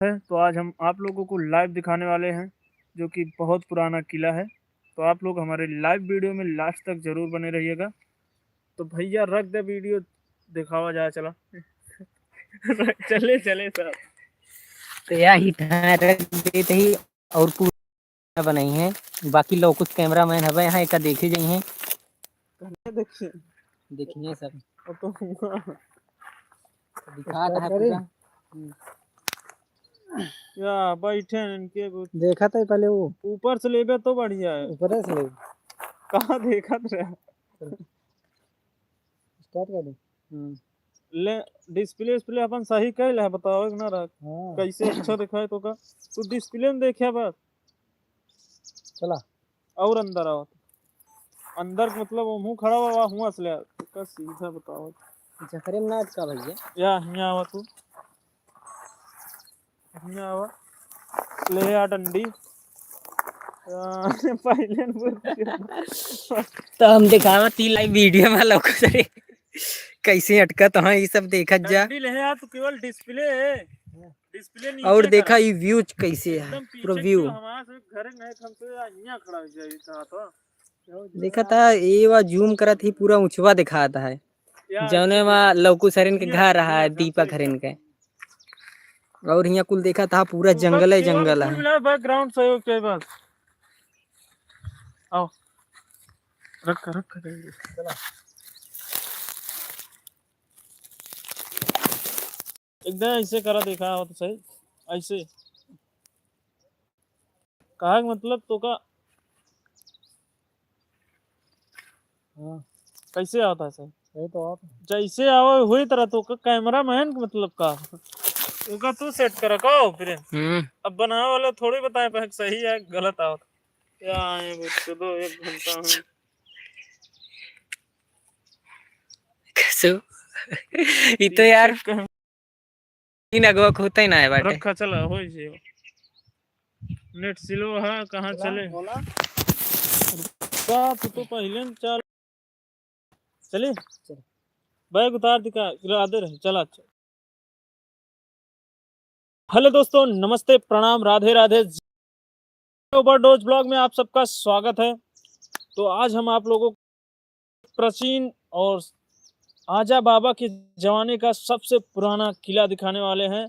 है। तो आज हम आप लोगों को लाइव दिखाने वाले हैं, जो कि बहुत पुराना किला है। तो आप लोग हमारे लाइव वीडियो में लास्ट तक जरूर बने रहिएगा। तो भैया रख दे वीडियो, दिखावा जाए चला। चले चले सर। तो यह ही रख देते ही और पूरा बनाई है। बाकी लोग कुछ कैमरा मैन है यहाँ एक देखे जाई हैं, देखिए देखिए सब तो दिखा है पूरा। या बैठे हैं इनके देखा था पहले वो ऊपर से लेबे तो बढ़िया है। ऊपर से ले कहाँ देखा था स्टार्ट कर दे। ले डिस्प्ले अपन सही कैल है, बताओ ना रख कैसे अच्छा दिखाए तो का तू डिस्प्ले में देखा बस। चला और अंदर आओ, अंदर मतलब मुंह खड़ा हुआ हुआ असले का सीधा बताओ। जखरे में नाच का भैया या हिया आवा तू, हिया आवा ले आ डंडी पहले तो हम दिखावा 3 लाइव वीडियो में लोग कैसे अटका तो हाँ ये सब देखा जा। डंडी ले आ तू, केवल डिस्प्ले है, डिस्प्ले नीचे और देखा करा। ये व्यू कैसे है पूरा व्यू। हमारा से घर नहीं हम तो यहाँ खड़ा हो जाए था। तो देखा था ये वा जूम करा थी पूरा ऊंचवा दिखाता है जौने वहाँ लौकू सरिन के घर रहा है दीपक हरिन के। और यहाँ कुल देखा था पूरा जंगल है जंगल है। बैकग्राउंड सहयोग के बस आओ रख रख चला एकदम ऐसे करा देखा हो तो सही ऐसे कहा मतलब तो का कैसे आता है सही तो आप जैसे आओ हुई तरह तो का कैमरा मैन मतलब का उनका तू सेट करा को फिर अब बनाने वाला थोड़ी बताए पे सही है गलत आओ या आए दो 1 घंटा है ये तो यार इन अगवा होता ही ना है बाटे रखा चला हो जे नेट स्लो है कहां चले का तो पहले चल चले बैग उतार दिखा आधे रहे चला। अच्छा हेलो दोस्तों, नमस्ते, प्रणाम, राधे राधे। ओवरडोज ब्लॉग में आप सबका स्वागत है। तो आज हम आप लोगों को प्राचीन और आजा बाबा के जमाने का सबसे पुराना किला दिखाने वाले हैं,